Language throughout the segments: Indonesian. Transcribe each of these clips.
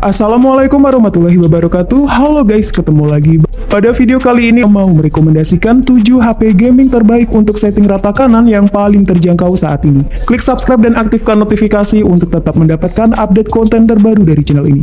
Assalamualaikum warahmatullahi wabarakatuh. Halo guys, ketemu lagi. Pada video kali ini mau merekomendasikan 7 HP gaming terbaik untuk setting rata kanan yang paling terjangkau saat ini. Klik subscribe dan aktifkan notifikasi untuk tetap mendapatkan update konten terbaru dari channel ini.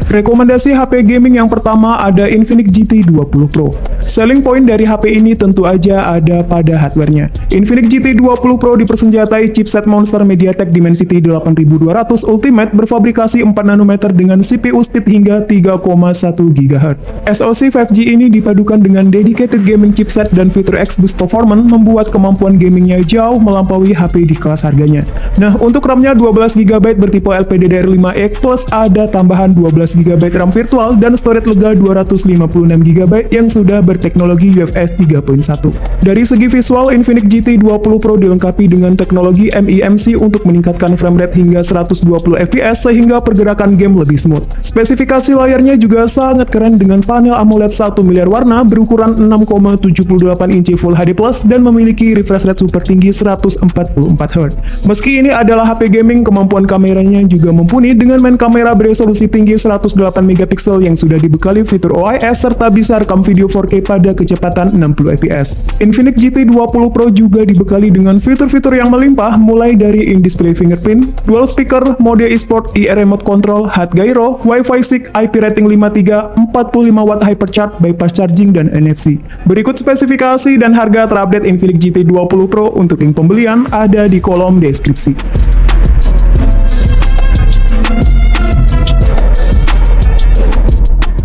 Rekomendasi HP gaming yang pertama ada Infinix GT 20 Pro. Selling point dari HP ini tentu aja ada pada hardware-nya. Infinix GT 20 Pro dipersenjatai chipset Monster MediaTek Dimensity 8200 Ultimate berfabrikasi 4 nanometer dengan CPU speed hingga 3,1 GHz. SoC 5G ini dipadukan dengan dedicated gaming chipset dan fitur X-Boost Performance membuat kemampuan gamingnya jauh melampaui HP di kelas harganya. Nah, untuk RAM-nya 12GB bertipe LPDDR5X plus ada tambahan 12GB RAM virtual dan storage lega 256GB yang sudah berteknologi UFS 3.1. Dari segi visual, Infinix GT 20 Pro dilengkapi dengan teknologi MEMC untuk meningkatkan frame rate hingga 120 fps sehingga pergerakan game lebih smooth. Spesifikasi layarnya juga sangat keren dengan panel AMOLED 1 miliar warna berukuran 6,78 inci Full HD Plus dan memiliki refresh rate super tinggi 144 Hz. Meski ini adalah HP gaming, kemampuan kameranya juga mumpuni dengan main kamera beresolusi tinggi 108 MP yang sudah dibekali fitur OIS serta bisa rekam video 4K pada kecepatan 60 fps. Infinix GT 20 Pro juga dibekali dengan fitur-fitur yang melimpah mulai dari in-display fingerprint, dual speaker, mode eSport, IR remote control, hot gyro, Wi-Fi 6, IP rating 5.3, 45 watt hypercharge, bypass charging, dan NFC. Berikut spesifikasi dan harga terupdate Infinix GT 20 Pro untuk link pembelian ada di kolom deskripsi.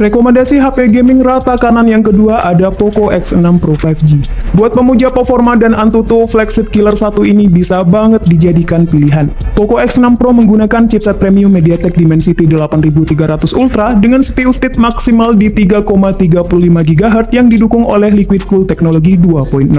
Rekomendasi HP gaming rata kanan yang kedua ada Poco X6 Pro 5G. Buat pemuja performa dan Antutu, flagship killer satu ini bisa banget dijadikan pilihan. Poco X6 Pro menggunakan chipset premium MediaTek Dimensity 8300 Ultra dengan CPU speed maksimal di 3,35 GHz yang didukung oleh liquid cool teknologi 2.0.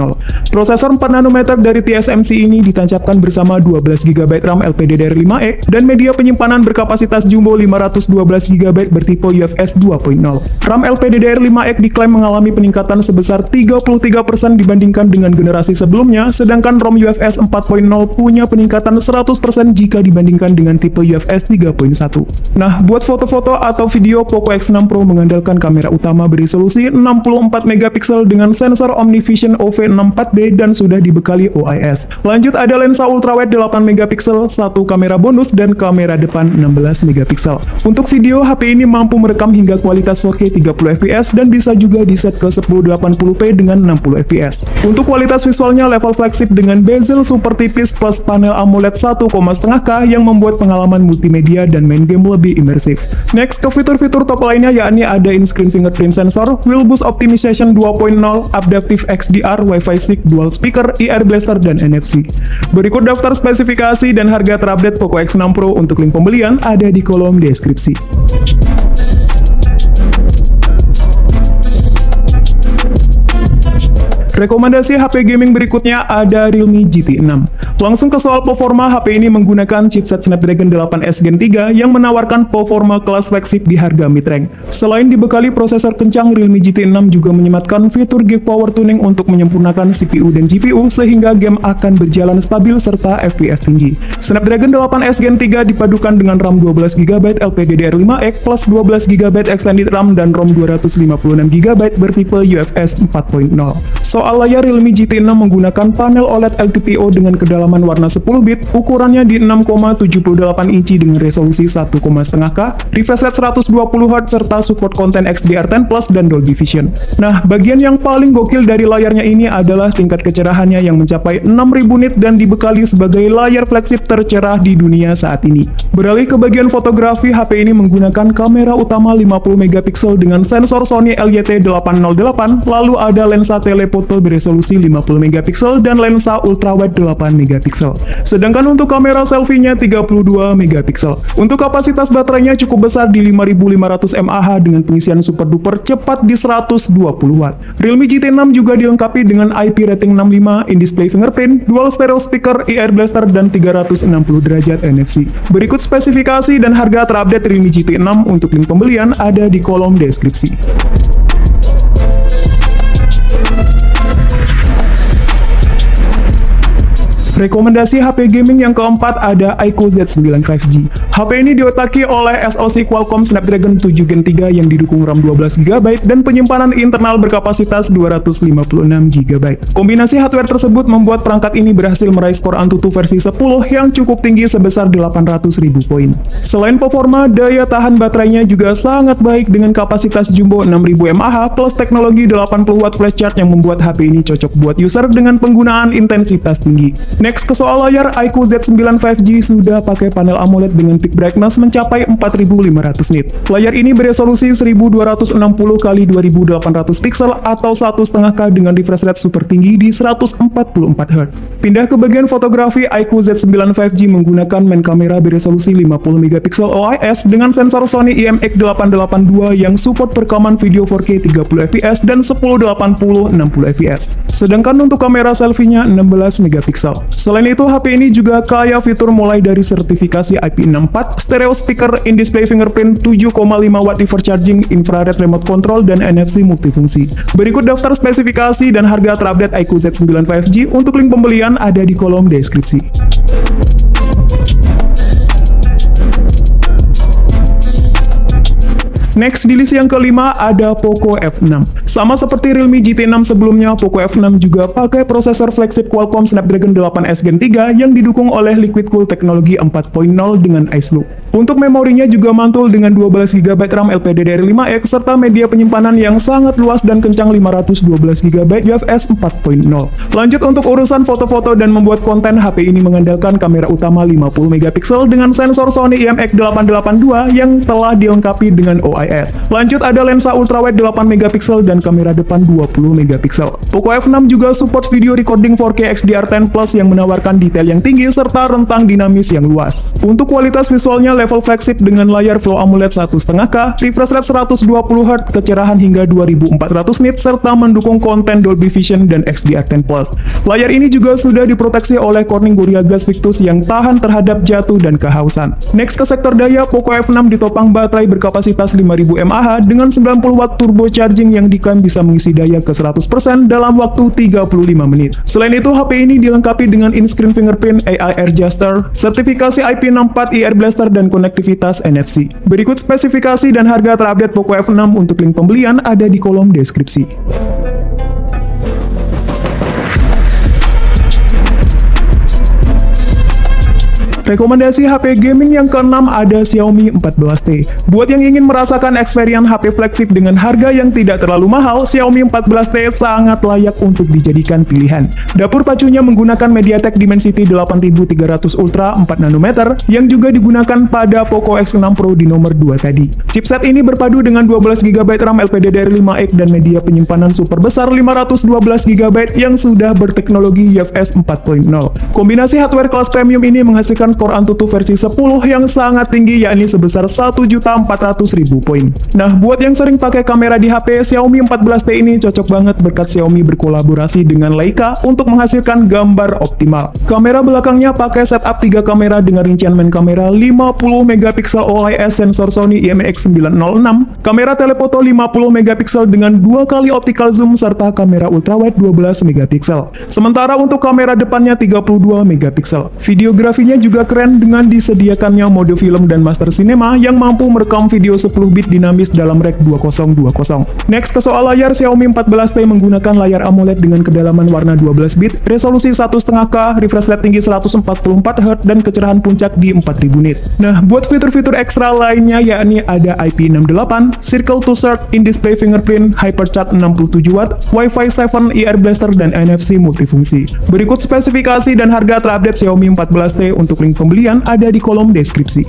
Prosesor 4 nanometer dari TSMC ini ditancapkan bersama 12GB RAM LPDDR5X dan media penyimpanan berkapasitas jumbo 512GB bertipe UFS 2.0. RAM LPDDR5X diklaim mengalami peningkatan sebesar 33% dibandingkan dengan generasi sebelumnya, sedangkan ROM UFS 4.0 punya peningkatan 100% jika dibandingkan dengan tipe UFS 3.1. Nah, buat foto-foto atau video, Poco X6 Pro mengandalkan kamera utama beresolusi 64 MP dengan sensor OmniVision OV64B dan sudah dibekali OIS. Lanjut ada lensa ultrawide 8 MP, satu kamera bonus, dan kamera depan 16 MP. Untuk video, HP ini mampu merekam hingga kualitas 4K 30 fps dan bisa juga diset ke 1080p dengan 60 fps. Untuk kualitas visualnya level flagship dengan bezel super tipis plus panel AMOLED 1,5K yang membuat pengalaman multimedia dan main game lebih imersif. Next ke fitur-fitur top lainnya yakni ada in-screen fingerprint sensor, wheel boost optimization 2.0, adaptive XDR, Wi-Fi 6, dual speaker, IR blaster, dan NFC. Berikut daftar spesifikasi dan harga terupdate Poco X6 Pro untuk link pembelian ada di kolom deskripsi. Rekomendasi HP gaming berikutnya ada Realme GT 6. Langsung ke soal performa, HP ini menggunakan chipset Snapdragon 8S Gen 3 yang menawarkan performa kelas flagship di harga mid-range. Selain dibekali prosesor kencang, Realme GT 6 juga menyematkan fitur Geek Power Tuning untuk menyempurnakan CPU dan GPU sehingga game akan berjalan stabil serta FPS tinggi. Snapdragon 8S Gen 3 dipadukan dengan RAM 12GB LPDDR5X plus 12GB extended RAM dan ROM 256GB bertipe UFS 4.0. Soal layar, Realme GT 6 menggunakan panel OLED LTPO dengan kedalaman warna 10 bit, ukurannya di 6,78 inci dengan resolusi 1,5K, refresh rate 120Hz serta support konten XDR10 Plus dan Dolby Vision. Nah, bagian yang paling gokil dari layarnya ini adalah tingkat kecerahannya yang mencapai 6000 nit dan dibekali sebagai layar flagship tercerah di dunia saat ini. Beralih ke bagian fotografi, HP ini menggunakan kamera utama 50 MP dengan sensor Sony LYT808, lalu ada lensa telefoto beresolusi 50 MP dan lensa ultrawide 8 MP. Sedangkan untuk kamera selfie-nya 32 MP. Untuk kapasitas baterainya cukup besar di 5500 mAh dengan pengisian super duper cepat di 120 watt. Realme GT 6 juga dilengkapi dengan IP rating 65, in-display fingerprint, dual stereo speaker, IR blaster, dan 360 derajat NFC. Berikut spesifikasi dan harga terupdate Realme GT 6 untuk link pembelian ada di kolom deskripsi. Rekomendasi HP gaming yang keempat ada iQOO Z9 5G. HP ini diotaki oleh SoC Qualcomm Snapdragon 7 Gen 3 yang didukung RAM 12GB dan penyimpanan internal berkapasitas 256GB. Kombinasi hardware tersebut membuat perangkat ini berhasil meraih skor AnTuTu versi 10 yang cukup tinggi sebesar 800.000 poin. Selain performa, daya tahan baterainya juga sangat baik dengan kapasitas jumbo 6000 mAh plus teknologi 80W flash charge yang membuat HP ini cocok buat user dengan penggunaan intensitas tinggi. Next ke soal layar, iQOO Z9 5G sudah pakai panel AMOLED dengan peak brightness mencapai 4500 nit. Layar ini beresolusi 1260 x 2800 pixel atau 1,5K dengan refresh rate super tinggi di 144Hz. Pindah ke bagian fotografi, iQOO Z9 5G menggunakan main kamera beresolusi 50MP OIS dengan sensor Sony IMX882 yang support perekaman video 4K 30fps dan 1080 60fps. Sedangkan untuk kamera selfie-nya 16MP. Selain itu, HP ini juga kaya fitur mulai dari sertifikasi IP64, stereo speaker, in-display fingerprint, 7,5W EV charging, infrared remote control, dan NFC multifungsi. Berikut daftar spesifikasi dan harga terupdate iQOO Z9 5G. Untuk link pembelian ada di kolom deskripsi. Next, di list yang kelima ada Poco F6. Sama seperti Realme GT6 sebelumnya, Poco F6 juga pakai prosesor flagship Qualcomm Snapdragon 8S Gen 3 yang didukung oleh Liquid Cool teknologi 4.0 dengan Ice Loop. Untuk memorinya juga mantul dengan 12GB RAM LPDDR5X serta media penyimpanan yang sangat luas dan kencang 512GB UFS 4.0. Lanjut untuk urusan foto-foto dan membuat konten, HP ini mengandalkan kamera utama 50MP dengan sensor Sony IMX882 yang telah dilengkapi dengan OIS. Lanjut ada lensa ultrawide 8MP dan kamera depan 20MP. Poco F6 juga support video recording 4K XDR10 Plus yang menawarkan detail yang tinggi serta rentang dinamis yang luas. Untuk kualitas visualnya level flagship dengan layar Flow AMOLED 1,5K, refresh rate 120Hz, kecerahan hingga 2400 nit serta mendukung konten Dolby Vision dan XDR10 Plus. Layar ini juga sudah diproteksi oleh Corning Gorilla Glass Victus yang tahan terhadap jatuh dan kehausan. Next ke sektor daya, Poco F6 ditopang baterai berkapasitas 5000 mAh dengan 90W turbo charging yang diklaim bisa mengisi daya ke 100% dalam waktu 35 menit. Selain itu, HP ini dilengkapi dengan in-screen fingerprint, AI Adjuster, sertifikasi IP64, Air Blaster, dan konektivitas NFC. Berikut spesifikasi dan harga terupdate Poco F6. Untuk link pembelian ada di kolom deskripsi. Rekomendasi HP gaming yang keenam ada Xiaomi 14T. Buat yang ingin merasakan experience HP flagship dengan harga yang tidak terlalu mahal, Xiaomi 14T sangat layak untuk dijadikan pilihan. Dapur pacunya menggunakan MediaTek Dimensity 8300 Ultra 4nm yang juga digunakan pada Poco X6 Pro di nomor 2 tadi. Chipset ini berpadu dengan 12GB RAM LPDDR5X dan media penyimpanan super besar 512GB yang sudah berteknologi UFS 4.0. Kombinasi hardware kelas premium ini menghasilkan skor AnTuTu versi 10 yang sangat tinggi, yakni sebesar 1.400.000 poin. Nah, buat yang sering pakai kamera di HP, Xiaomi 14T ini cocok banget berkat Xiaomi berkolaborasi dengan Leica untuk menghasilkan gambar optimal. Kamera belakangnya pakai setup 3 kamera dengan rincian main kamera 50MP OIS sensor Sony IMX906, kamera telefoto 50MP dengan 2 kali optical zoom serta kamera ultrawide 12MP. Sementara untuk kamera depannya 32MP. Videografinya juga keren dengan disediakannya mode film dan master cinema yang mampu merekam video 10 bit dinamis dalam Rec 2020. Next ke soal layar, Xiaomi 14T menggunakan layar AMOLED dengan kedalaman warna 12 bit, resolusi 1,5K, refresh rate tinggi 144Hz dan kecerahan puncak di 4000 nit. Nah, buat fitur-fitur ekstra lainnya yakni ada IP68, Circle to Search, in-display fingerprint, Hypercharge 67W, Wi-Fi 7, Air Blaster, dan NFC multifungsi. Berikut spesifikasi dan harga terupdate Xiaomi 14T. Untuk link pembelian ada di kolom deskripsi.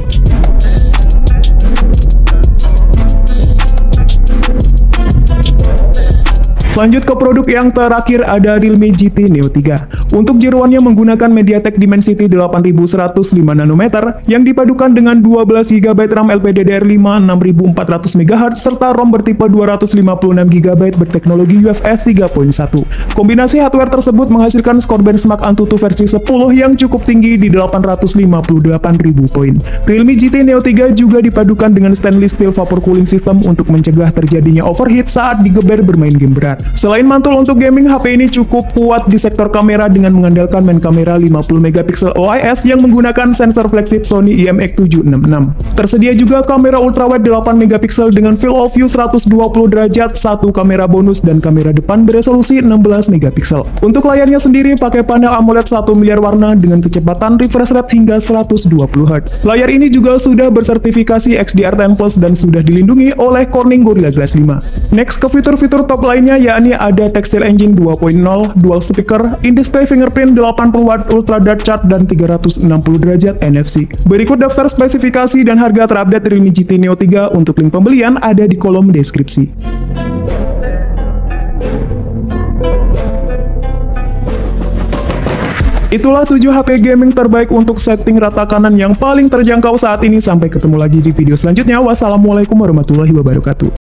Lanjut ke produk yang terakhir ada Realme GT Neo 3. Untuk jeroannya menggunakan MediaTek Dimensity 8100 5nm yang dipadukan dengan 12GB RAM LPDDR5 6400MHz serta ROM bertipe 256GB berteknologi UFS 3.1. Kombinasi hardware tersebut menghasilkan skor benchmark AnTuTu versi 10 yang cukup tinggi di 858.000 poin. Realme GT Neo 3 juga dipadukan dengan stainless steel vapor cooling system untuk mencegah terjadinya overheat saat digeber bermain game berat. Selain mantul untuk gaming, HP ini cukup kuat di sektor kamera dengan mengandalkan main kamera 50 megapiksel OIS yang menggunakan sensor flagship Sony IMX766. Tersedia juga kamera ultrawide 8 megapiksel dengan field of view 120 derajat, satu kamera bonus dan kamera depan beresolusi 16 megapiksel. Untuk layarnya sendiri pakai panel AMOLED 1 miliar warna dengan kecepatan refresh rate hingga 120 Hz. Layar ini juga sudah bersertifikasi XDR10 Plus dan sudah dilindungi oleh Corning Gorilla Glass 5. Next ke fitur-fitur top lainnya yakni ada Textile Engine 2.0, dual speaker, in-display fingerprint 80 watt ultra dark charge dan 360 derajat NFC. Berikut daftar spesifikasi dan harga terupdate Realme GT Neo 3. Untuk link pembelian ada di kolom deskripsi. Itulah 7 HP gaming terbaik untuk setting rata kanan yang paling terjangkau saat ini. Sampai ketemu lagi di video selanjutnya. Wassalamualaikum warahmatullahi wabarakatuh.